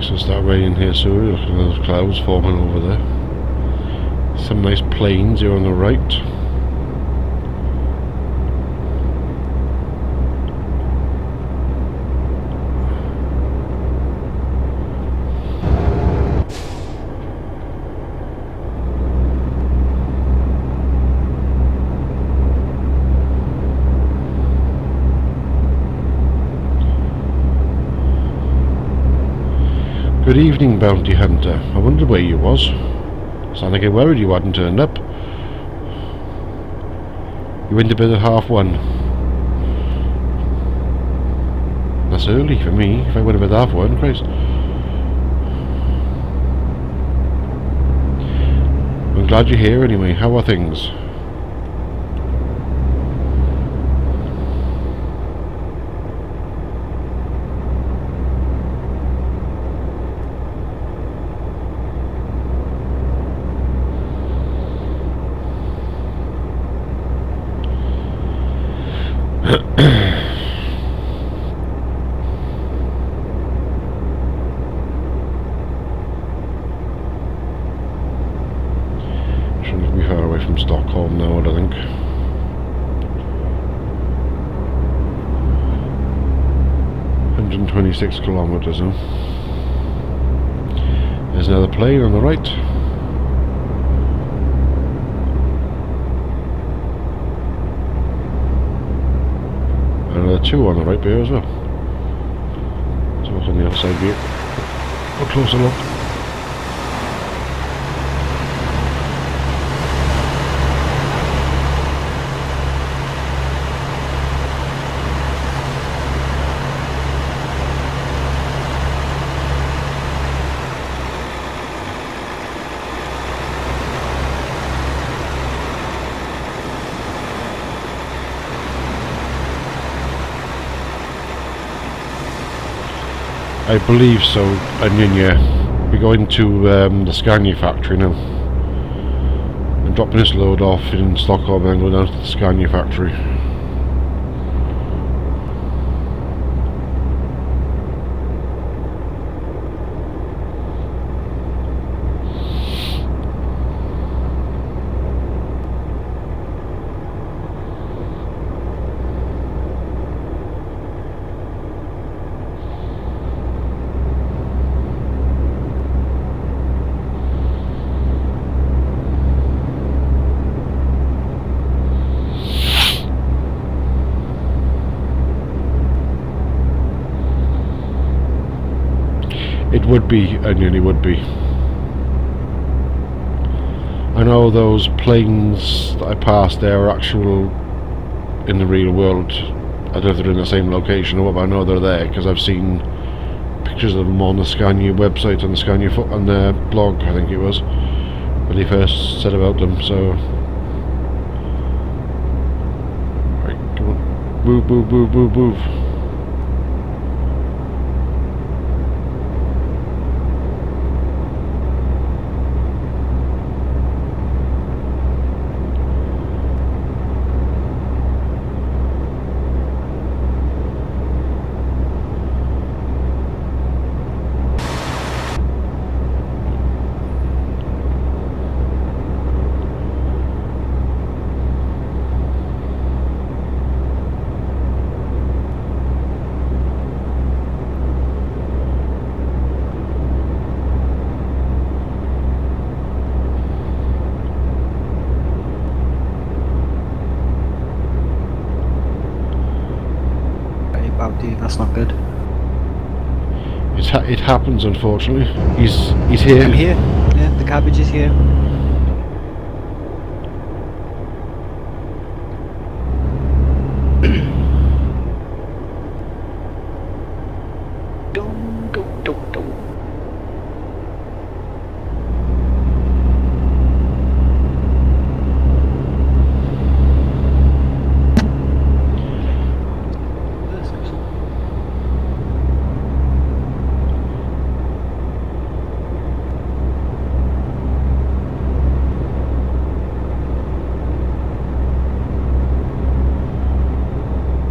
going to start raining here soon. Look at those clouds forming over there. Some nice plains here on the right. Good evening, bounty hunter. I wondered where you was. Sound like I worried you hadn't turned up. You went to bed at 1:30. That's early for me. If I went to bed at 1:30, Christ. I'm glad you're here anyway. How are things? Shouldn't be far away from Stockholm now, I don't think. .126 kilometres now. There's another plane on the right. Another two on the right there as well. So what's on the outside view? A closer look. I believe so, and yeah, we're going to the Scania factory now. I'm dropping this load off in Stockholm and then go down to the Scania factory. It would be, I nearly would be. I know those planes that I passed there are actual in the real world. I don't know if they're in the same location or what, but I know they're there because I've seen pictures of them on the Scania website, on the Scania on their blog, I think it was, when they first said about them. So, right, come on, move, move, move, move, move. That's not good. It happens, unfortunately. He's here. I'm here. Yeah, the cabbage is here.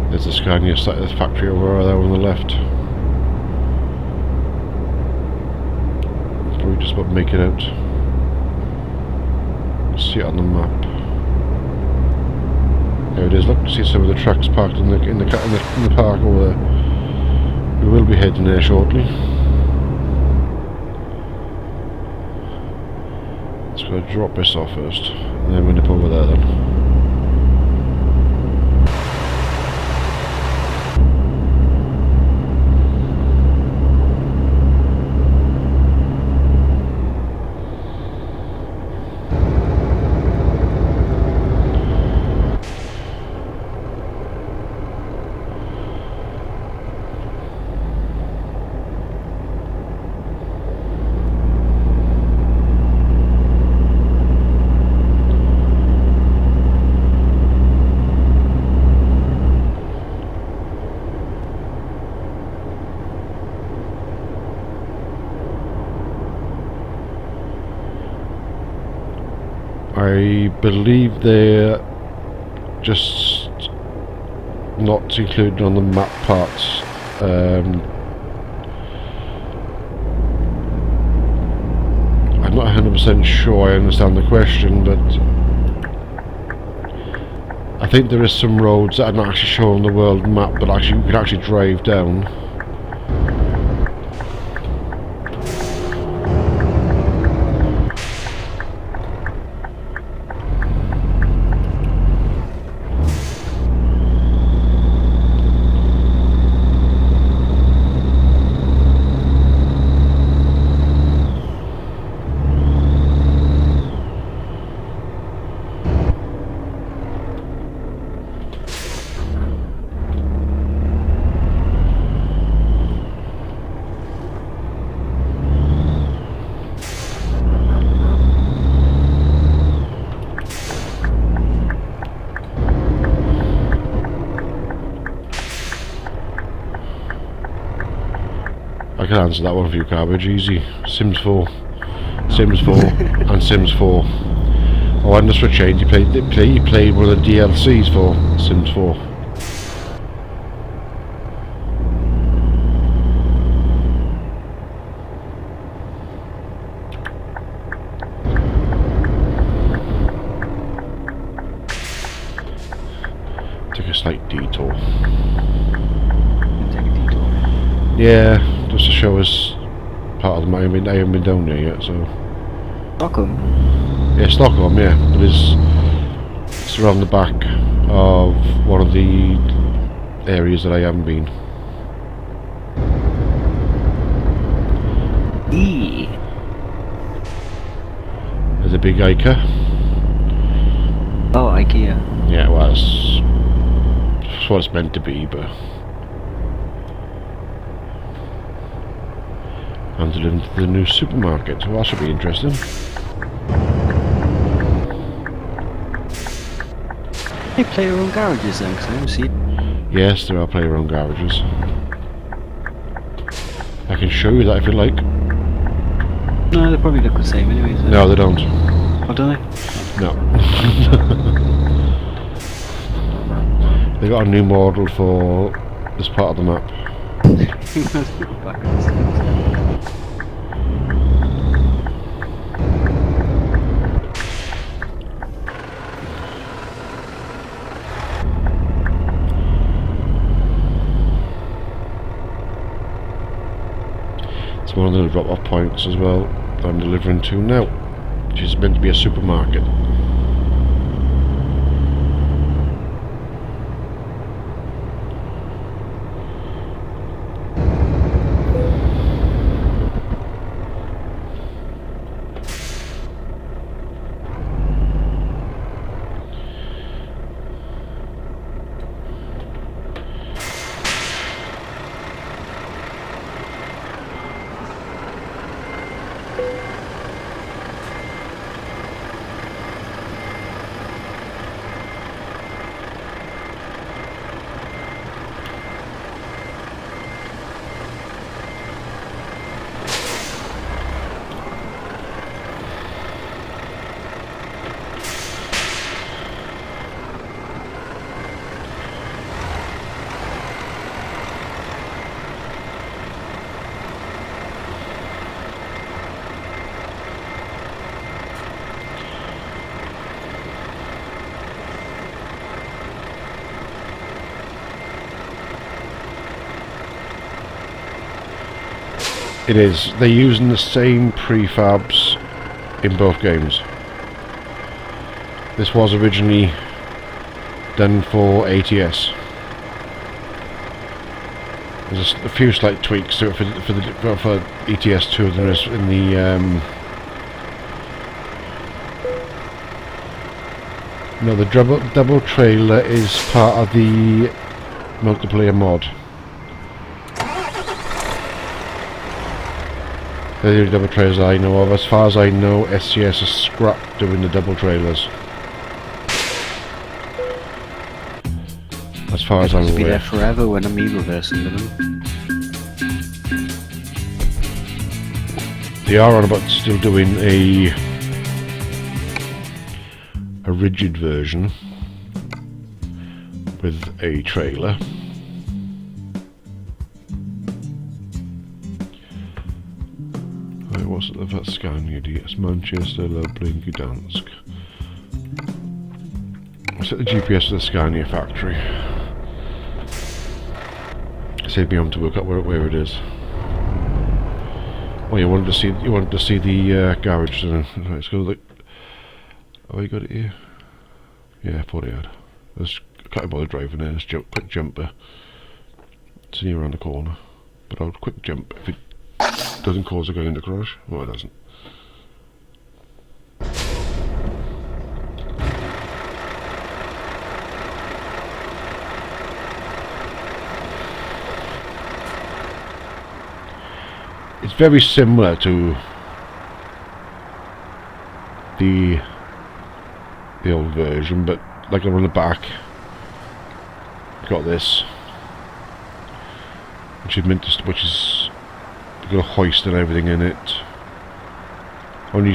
There's the Scania factory over there on the left. before we just about make it out. See it on the map. There it is. Look, see some of the trucks parked in the park over there. We will be heading there shortly. Let's go drop this off first, and then we'll nip over there then. I believe they're just not included on the map parts. I'm not 100% sure I understand the question, but I think there is some roads that are not actually shown on the world map, but actually you can actually drive down. I can answer that one for you, Cabbage, easy. Sims 4. Sims 4 and Sims 4. Oh, and that's for change. You played one of the DLCs for Sims 4. Take a slight detour. Take a detour. Yeah, just to show us part of the map. I haven't been down there yet, so. Stockholm. Yeah, Stockholm, yeah. It's around the back of one of the areas that I haven't been. There's a big IKEA. Oh, IKEA. Yeah, well, that's what it's meant to be, but. And delivering to the new supermarket, so that should be interesting. They play your own garages then, because I don't see it. Yes, there are player-owned garages. I can show you that if you like. No, they probably look the same anyways. No, they don't. Oh, don't they? No. They got a new model for this part of the map. It's one of the drop-off points as well that I'm delivering to now, which is meant to be a supermarket. It is. They're using the same prefabs in both games. This was originally done for ATS. There's a few slight tweaks to it for ETS2 than there is in the no, the double trailer is part of the multiplayer mod. They're the only double trailers I know of. As far as I know, SCS has scrapped doing the double trailers. As far as I'm aware. Be there forever when I'm reversing them. They are on about still doing a rigid version with a trailer. What's it about Scania? It's Manchester, Blinky Dansk. I'll set the GPS to the Scania factory. Save me on to work out where it is. Oh, you wanted to see the garage, didn't you? Let's go look. Oh, you got it here? Yeah, I thought I had. Can't bother driving there. Let's quick jumper. It's near around the corner. But I'll quick jump if it doesn't cause a going to crash. Oh, it doesn't. It's very similar to the old version, but like on the back, got this, which is got a hoist and everything in it.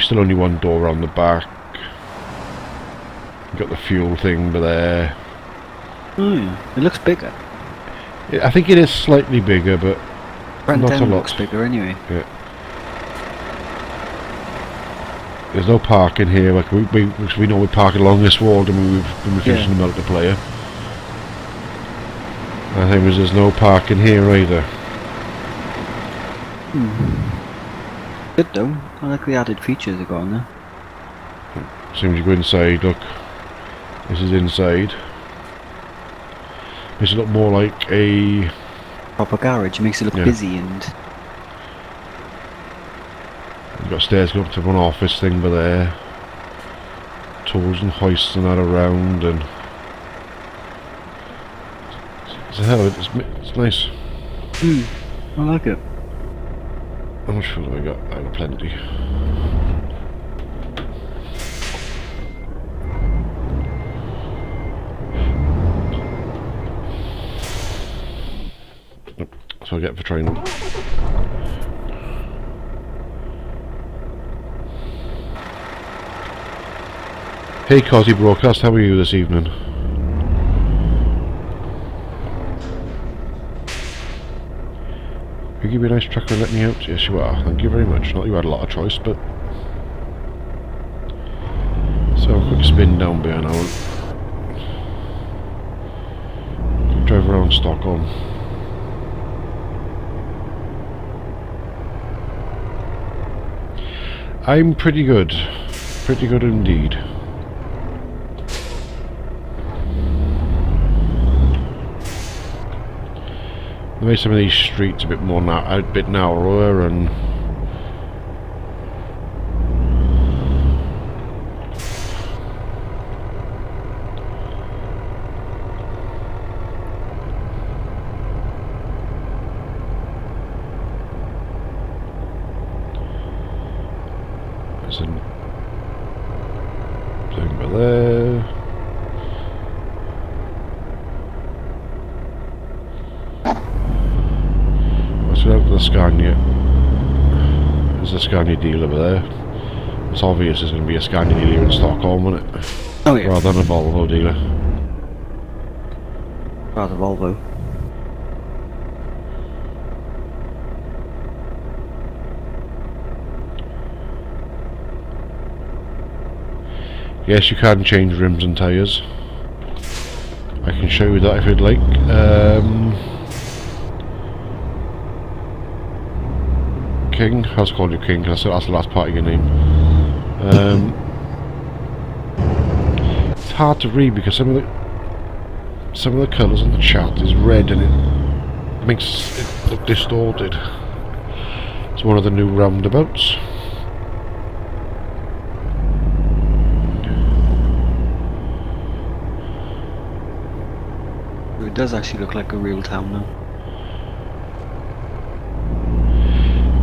Still only one door on the back. Got the fuel thing there. Oh yeah, it looks bigger. I think it is slightly bigger, but Front not a end lot. looks bigger anyway. Yeah. There's no parking here. Like we know we park along this wall when we've finished the multiplayer. I think there's no parking here either. Good though. I like the added features they got on there. As soon as you go inside, look. This is inside. Makes it look more like a Proper garage, makes it look busy and... You've got stairs going up to one office thing by there. Tools and hoists and that around, and it's a hell of it. It's nice. I like it. How much fuel have I got? I got plenty. That's what I get for training. Hey Cosy Broadcast, how are you this evening? You give me a nice trucker and let me out? Yes you are, thank you very much. Not you had a lot of choice, but... So a quick spin down there now. Drive around Stockholm. I'm pretty good indeed. They made some of these streets a bit narrower and there's a thing by there. Out to the Scania. There's a Scania dealer over there. It's obvious there's going to be a Scania dealer in Stockholm, isn't it? Oh yeah. Rather than a Volvo dealer. Rather Volvo. Yes, you can change rims and tyres. I can show you that if you'd like. King. I was calling you King because that's the last part of your name. It's hard to read because some of the colours on the chat is red and it makes it look distorted. It's one of the new roundabouts. It does actually look like a real town now.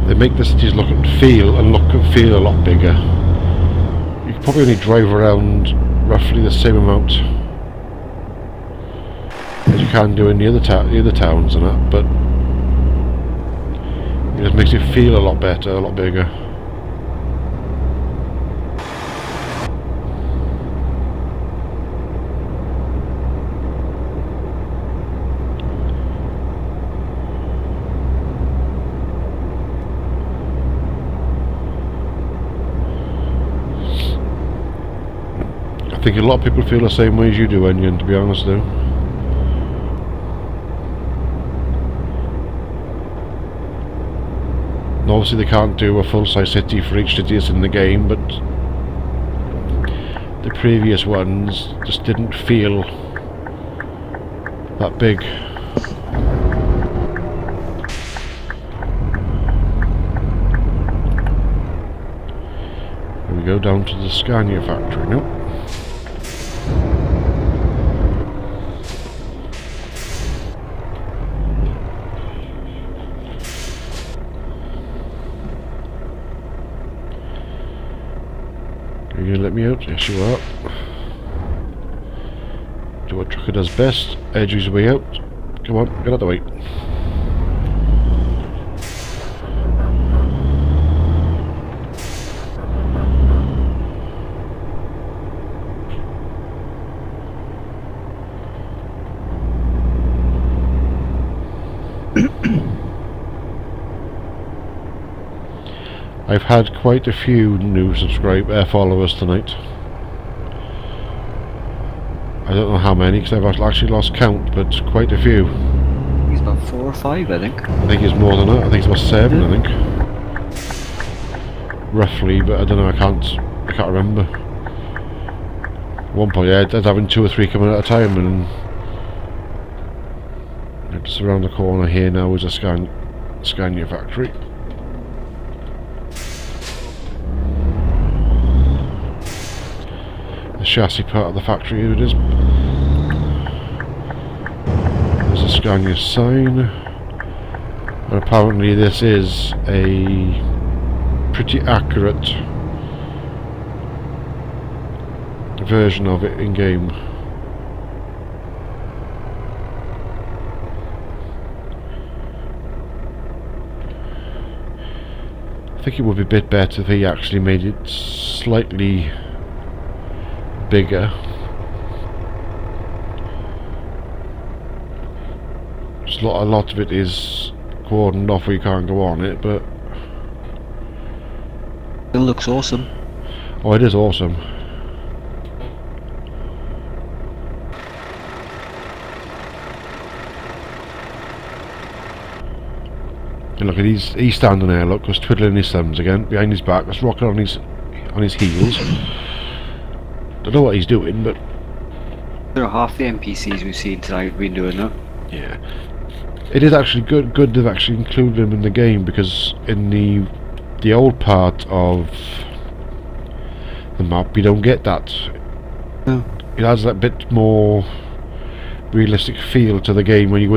They make the cities look and feel a lot bigger. You can probably only drive around roughly the same amount as you can do in the other towns and that, but it just makes it feel a lot better, a lot bigger. I think a lot of people feel the same way as you do, Onion, to be honest though. And obviously they can't do a full-size city for each city that's in the game, but the previous ones just didn't feel that big. Here we go, down to the Scania factory now. Are you gonna let me out? Yes you are. Do what Trucker does best, edge his way out. Come on, get out of the way. I've had quite a few new followers tonight. I don't know how many because I've actually lost count, but quite a few. He's about 4 or 5, I think. I think it's more than that. I think it's about 7. I think, roughly, but I don't know. I can't remember. At one point, I was having 2 or 3 coming at a time, and just around the corner here now is a Scania factory. The chassis part of the factory, here it is. There's a Scania sign, and apparently this is a pretty accurate version of it in game. I think it would be a bit better if he actually made it slightly bigger. Just a lot of it is cordoned off where you can't go on it, but It looks awesome. oh, it is awesome. And look at he's standing there, look, just twiddling his thumbs again behind his back, just rocking on his heels. Don't know what he's doing, but There are half the NPCs we've seen tonight have been doing that. yeah, it is actually good they've actually included him in the game, because in the old part of the map you don't get that. No. It has that bit more realistic feel to the game when you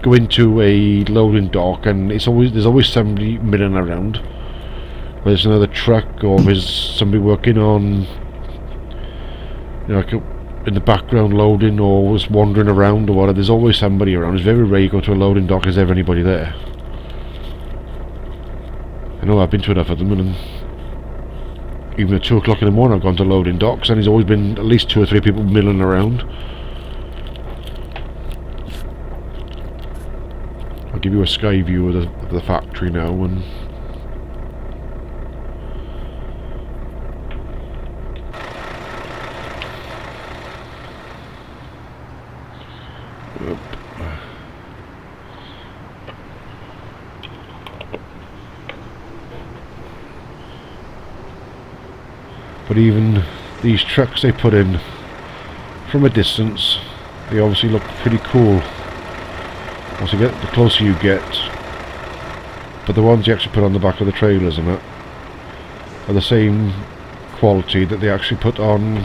go into a loading dock, and there's always somebody milling around. Whether there's another truck or there's somebody working on, you know, like in the background loading, or was wandering around or whatever. There's always somebody around. It's very rare you go to a loading dock, is there anybody there? I know I've been to enough of them, and even at 2 o'clock in the morning I've gone to loading docks, and there's always been at least 2 or 3 people milling around. I'll give you a sky view of the factory now, and But even these trucks they put in from a distance, they obviously look pretty cool. As you get, the closer you get, but the ones you actually put on the back of the trailers and that are the same quality that they actually put on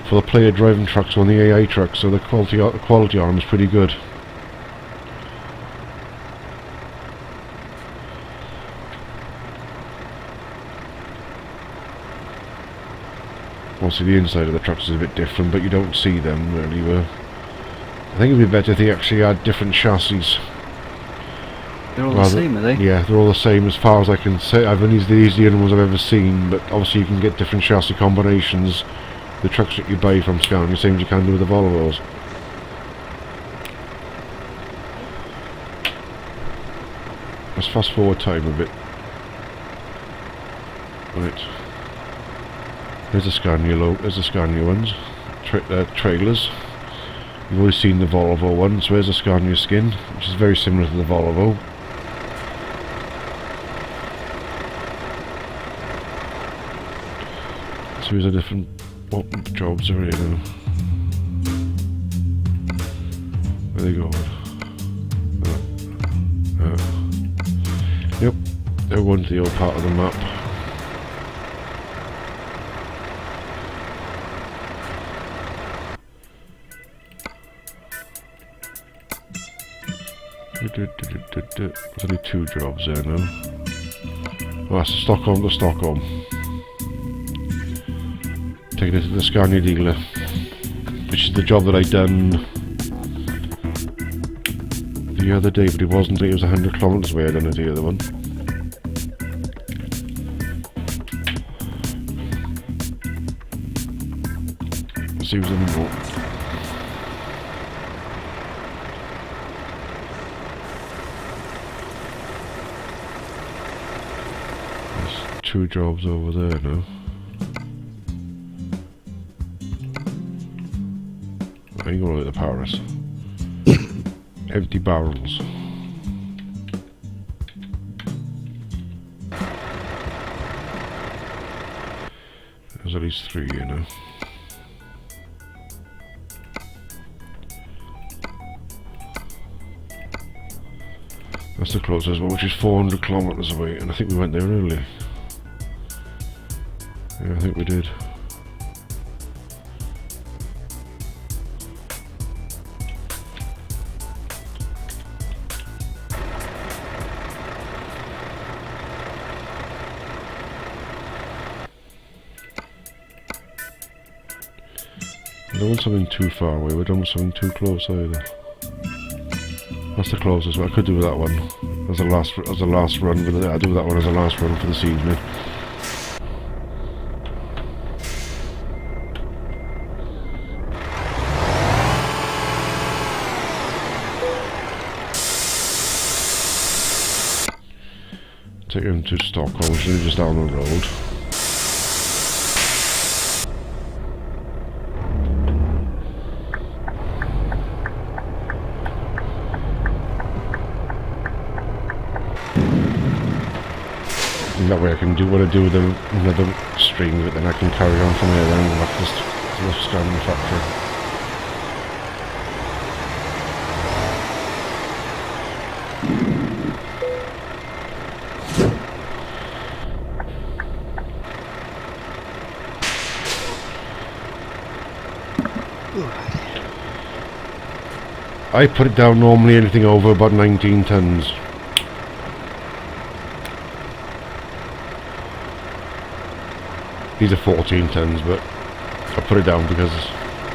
for the player driving trucks on the AI trucks, so the quality on them is pretty good. Obviously the inside of the trucks is a bit different, but you don't see them really. I think it would be better if they actually had different chassis. They're all the same, are they? Yeah, they're all the same as far as I can say. These are the only ones I've ever seen, but obviously you can get different chassis combinations. The trucks that you buy from Scania, same as you can do with the Volvos. Let's fast forward time a bit. Right. There's the Scania ones. Trailers. You've always seen the Volvo one, so here's a Scania skin, which is very similar to the Volvo. So here's a different jobs are here now. Where they go? Yep, they're going to the old part of the map. There's only 2 jobs there now. Oh, that's Stockholm to Stockholm. Taking it to the Scania dealer, which is the job that I done the other day, but it wasn't. It was 100 kilometers away. I done it the other one. Let's see who's anymore. There's 2 jobs over there now. I ain't going to Paris. Empty barrels. There's at least 3 here now. That's the closest one, which is 400 kilometers away, and I think we went there early. Yeah, I think we did. I don't want something too far away, we don't want something too close either. That's the closest one. I could do that one as a last run with it. I'll do that one as a last run for this evening. Take him to Stockholm, which is just down the road. And that way I can do what I do with another string of it, then I can carry on from here then back to the Scania factory. I put it down normally anything over about 19 tons. These are 14 tons, but I put it down because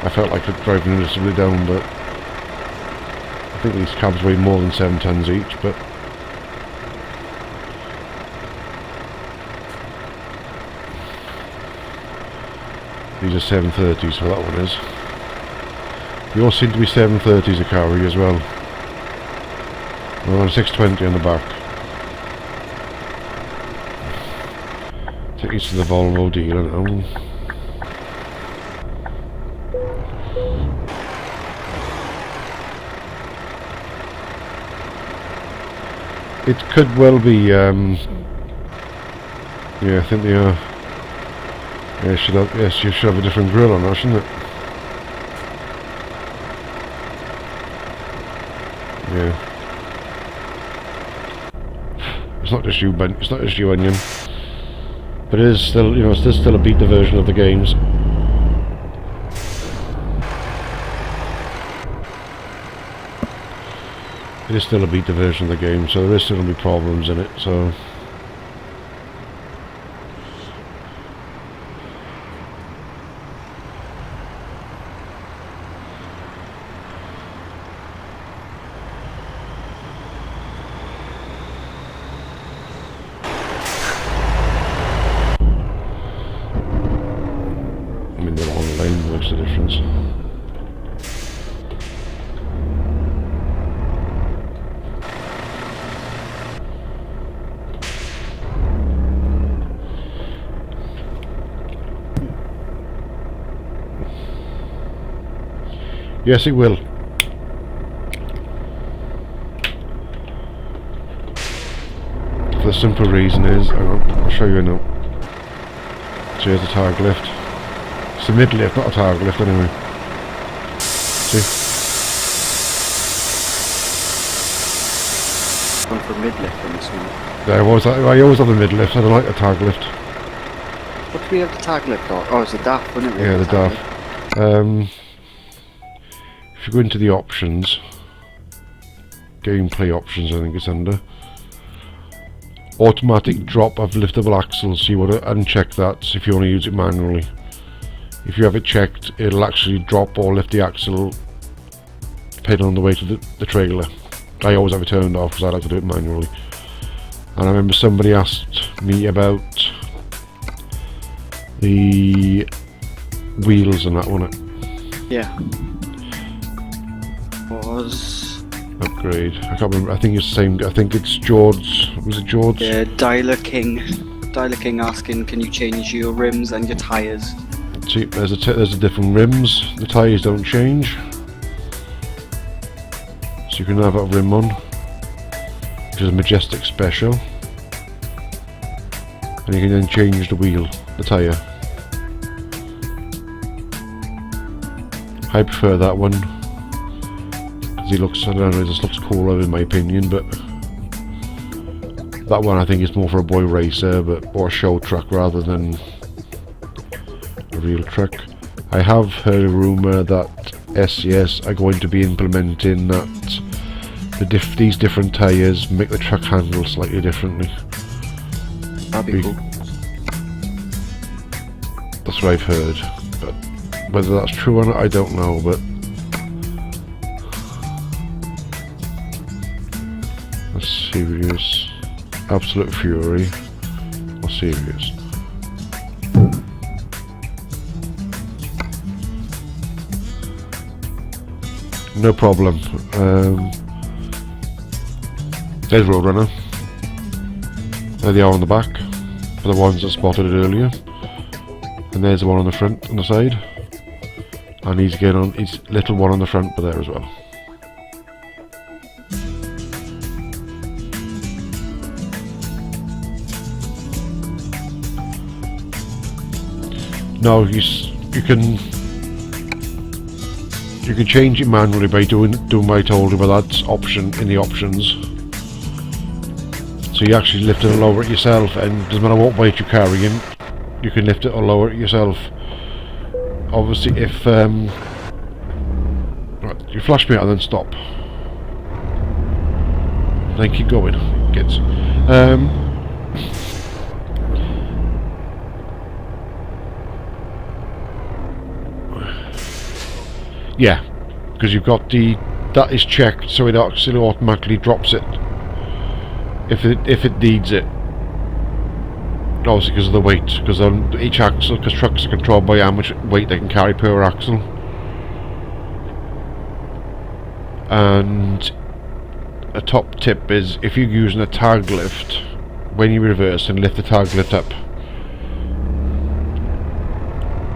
I felt like driving noticeably down, but I think these cabs weigh more than 7 tons each, but these are 730s, so that one is. They all seem to be 730s a carry as well. We're on 620 on the back. Take these to the Volvo dealer now. It could well be, yeah, I think they are. Yeah, yes, you should have a different grill on that, shouldn't it? Yeah. It's not just you, Ben. It's not just you, Onion. But it is still, you know, it's still a beta version of the games. It is still a beta version of the game, so there is still going to be problems in it, so... I mean, they're on the lane, makes the difference. Yes, it will. For the simple reason is, hang on, I'll show you now. So here's the target lift. It's a mid lift, not a target lift anyway. See? Going for mid lift on this one. Yeah, I always have the mid lift, I don't like the target lift. What do we have the tag lift on? Oh, it's the DAF, wasn't it? Yeah, the DAF. If you go into the options, gameplay options I think it's under, automatic drop of liftable axles, so you want to uncheck that if you want to use it manually. If you have it checked, it'll actually drop or lift the axle depending on the weight of the trailer. I always have it turned off because I like to do it manually. And I remember somebody asked me about the wheels and that, wasn't it? Yeah. Was upgrade. I can't remember. I think it's the same. I think it's George. Was it George? yeah, Dialer King asking, can you change your rims and your tyres? See, there's a different rims. The tyres don't change, so you can have a rim on, which is a Majestic Special, and you can then change the wheel, the tyre. I prefer that one. He looks, I don't know, it just looks cooler in my opinion, but that one I think is more for a boy racer, or a show truck rather than a real truck. I have heard a rumour that SES are going to be implementing that these different tyres make the truck handle slightly differently. That'd be cool. That's what I've heard, but whether that's true or not I don't know, but Serious, Absolute Fury, or Serious. No problem. There's Roadrunner. There they are on the back, for the ones that spotted it earlier. And there's the one on the front, on the side. And he's again on his little one on the front, but there as well. No, you can change it manually by doing what I told you, but that's option in the options. So you actually lift it or lower it yourself, and doesn't matter what weight you're carrying, you can lift it or lower it yourself. Obviously, if right, you flash me out and then stop, then keep going, kids. Yeah, because you've got that is checked, so it actually automatically drops it if it needs it. Obviously because of the weight, because each axle, because trucks are controlled by how much weight they can carry per axle. And a top tip is, if you're using a tag lift, when you reverse and lift the tag lift up,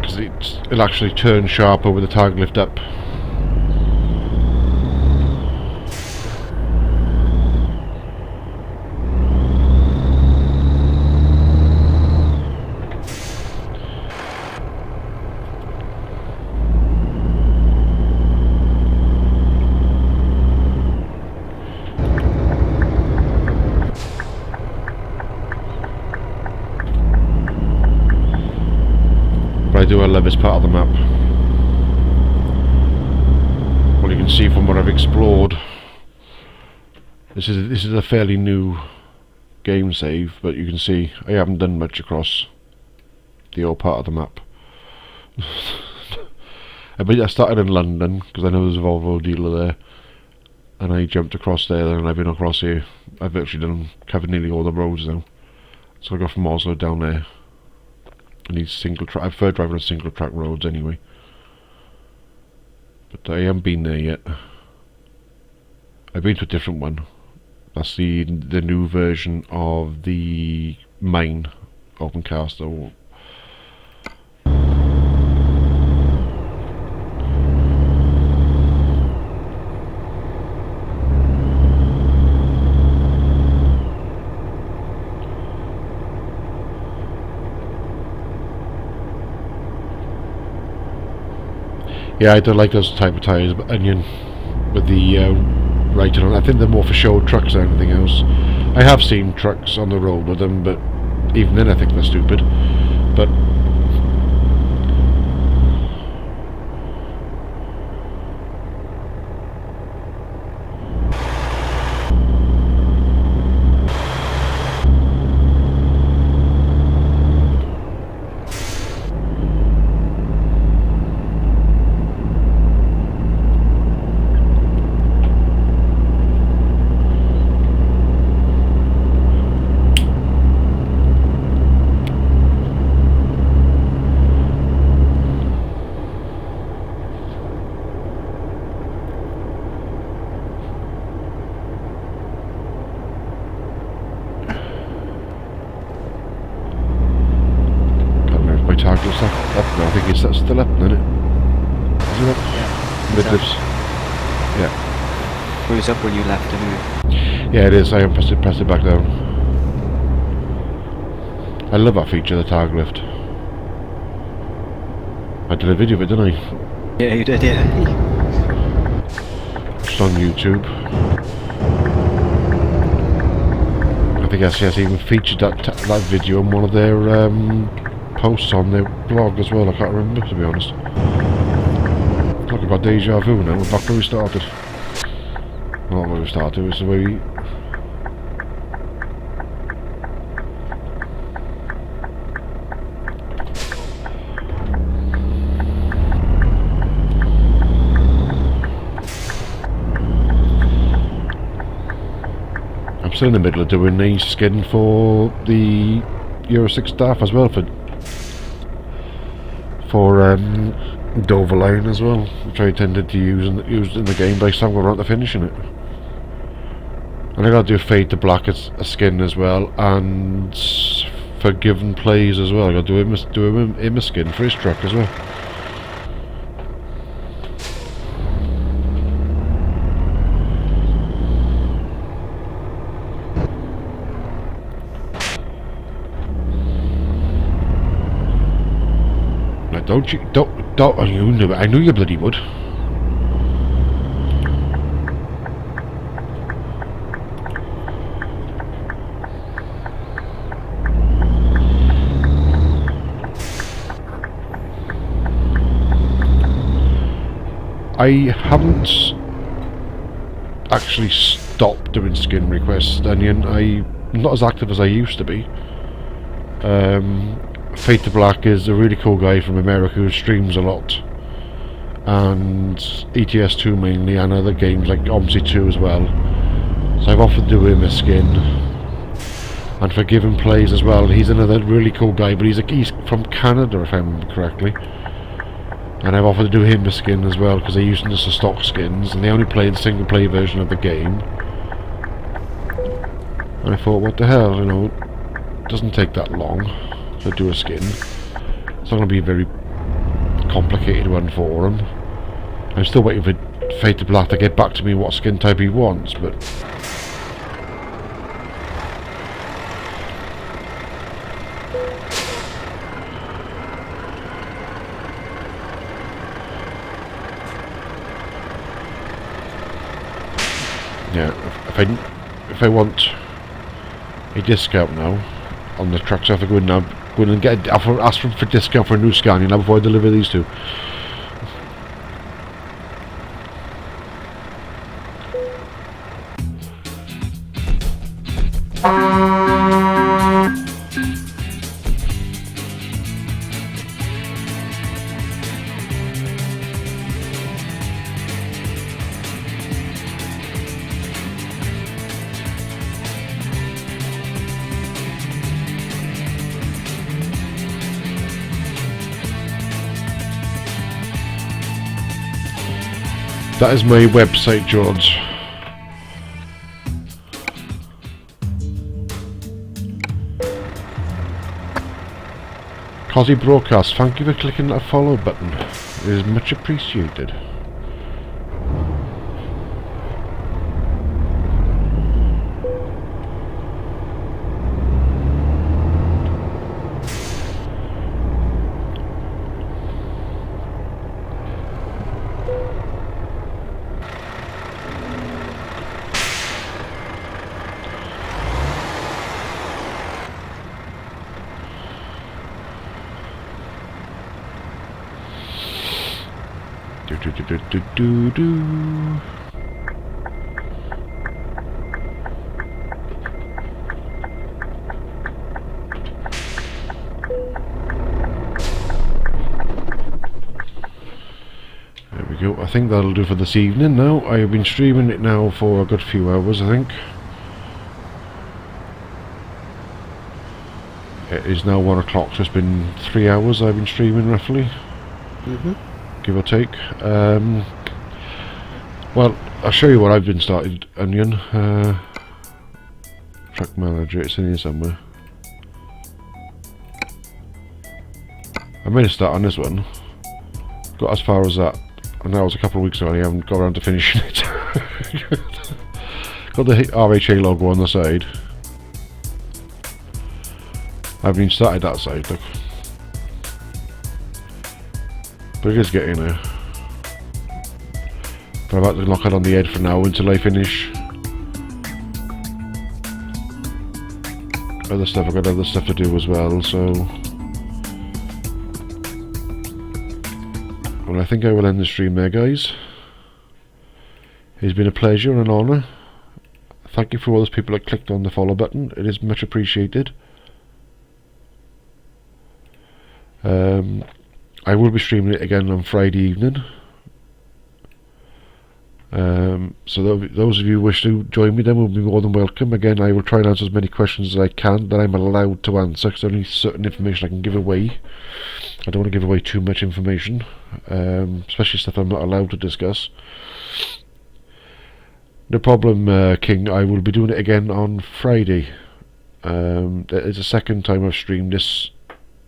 because it'll actually turn sharper with the tag lift up. love this part of the map. Well, you can see from what I've explored, this is a fairly new game save, but you can see I haven't done much across the old part of the map. I started in London because I know there's a Volvo dealer there, and I jumped across there, and I've been across here. I've actually covered nearly all the roads now. So I go from Oslo down there. And these single track, I prefer driving on single track roads anyway. But I haven't been there yet. I've been to a different one. That's the new version of the main open caster. Yeah, I don't like those type of tyres, but onion with the writing on. I think they're more for show trucks than anything else. I have seen trucks on the road with them, but even then I think they're stupid. But target's up now. I think that's still up, isn't it? Is it up? Yeah. Mid-lifts. Yeah. Well, it was up when you left anyway. Yeah, it is. I haven't pressed it back down. I love that feature, the target lift. I did a video of it, didn't I? Yeah, you did, yeah. It's on YouTube. I think SCS even featured that video on one of their posts on their blog as well. I can't remember, to be honest. Look, I've got deja vu now. We're back where we started. Not where we started, it's the way we... I'm still in the middle of doing the skin for the Euro 6 staff as well, for Dover Line as well, which I intended to use in the game, but I still haven't got around to finishing it. And I got to do Fade to Black as a skin as well, and for Given Plays as well. I got to do him a skin for his truck as well. Don't, you knew it. I knew you bloody would. I haven't actually stopped doing skin requests, Onion. I'm not as active as I used to be. Fade to Black is a really cool guy from America who streams a lot, and ETS2 mainly, and other games like OMSI 2 as well. So I've offered to do him a skin, and for Given Plays as well. He's another really cool guy, but he's from Canada if I remember correctly, and I've offered to do him a skin as well because they're using this as stock skins, and they only play the single play version of the game. And I thought, what the hell, you know, it doesn't take that long to do a skin. It's not going to be a very complicated one for him. I'm still waiting for Fade to Black to get back to me what skin type he wants, but yeah, if I want a discount now on the trucks, I have to go in now Go in and ask for discount for a new Scania now before I deliver these two. That is my website, George. Cosy Broadcast, thank you for clicking that follow button. It is much appreciated. Do. There we go. I think that'll do for this evening now. I have been streaming it now for a good few hours, I think. It is now 1 o'clock, so it's been 3 hours I've been streaming roughly. Give or take. Well, I'll show you what I've been started, Onion. Track manager, it's in here somewhere. I made a start on this one. Got as far as that, and that was a couple of weeks ago and I haven't got around to finishing it. Got the RHA logo on the side. I haven't even started that side, look. But it is getting there. But I'm about to knock it on the head for now until I finish other stuff. I've got other stuff to do as well, so... Well, I think I will end the stream there, guys. It's been a pleasure and an honour. Thank you for all those people that clicked on the follow button. It is much appreciated. I will be streaming it again on Friday evening. So those of you who wish to join me then will be more than welcome. Again, I will try and answer as many questions as I can that I'm allowed to answer, because there's only certain information I can give away. I don't want to give away too much information, especially stuff I'm not allowed to discuss. No problem, King. I will be doing it again on Friday. It's the second time I've streamed this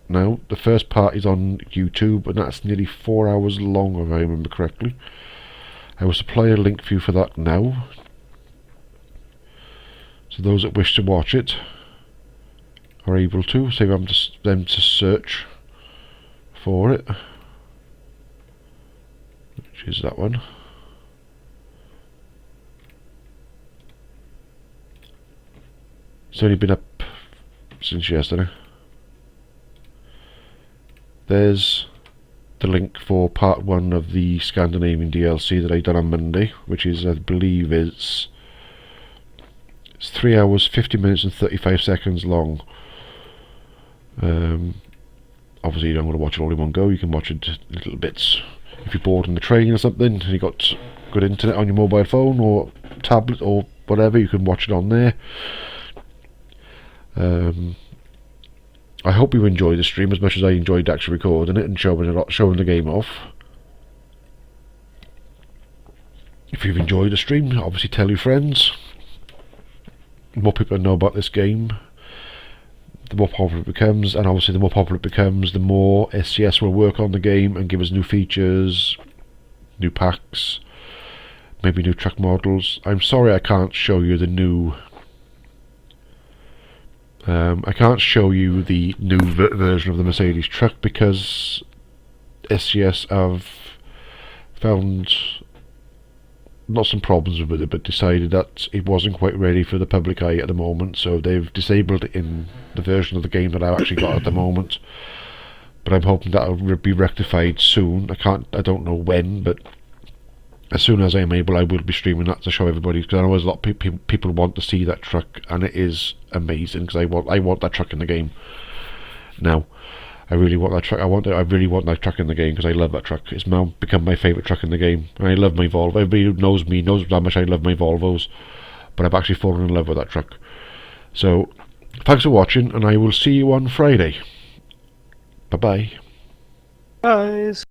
now. The first part is on YouTube, and that's nearly 4 hours long, if I remember correctly. I will supply a link for you for that now. So those that wish to watch it are able to. Save them to search for it. Which is that one. It's only been up since yesterday. There's the link for part 1 of the Scandinavian DLC that I done on Monday, which is, I believe, it's 3 hours, 50 minutes and 35 seconds long. Obviously you don't want to watch it all in one go, you can watch it in little bits. If you're bored on the train or something, and you got good internet on your mobile phone or tablet or whatever, you can watch it on there. I hope you enjoyed the stream as much as I enjoyed actually recording it and showing the game off. If you've enjoyed the stream, obviously tell your friends. The more people know about this game, the more popular it becomes, and obviously the more popular it becomes, the more SCS will work on the game and give us new features, new packs, maybe new truck models. I'm sorry I can't show you the new... I can't show you the new version of the Mercedes truck because SCS have found not some problems with it, but decided that it wasn't quite ready for the public eye at the moment, so they've disabled it in the version of the game that I've actually got at the moment. But I'm hoping that'll be rectified soon. I don't know when, but as soon as I'm able, I will be streaming that to show everybody, because I know there's a lot of people want to see that truck, and it is amazing, because I want that truck in the game. Now, I really want that truck. I really want that truck in the game, because I love that truck. It's now become my favourite truck in the game, and I love my Volvo. Everybody who knows me knows how much I love my Volvos, but I've actually fallen in love with that truck. So, thanks for watching, and I will see you on Friday. Bye bye. Guys.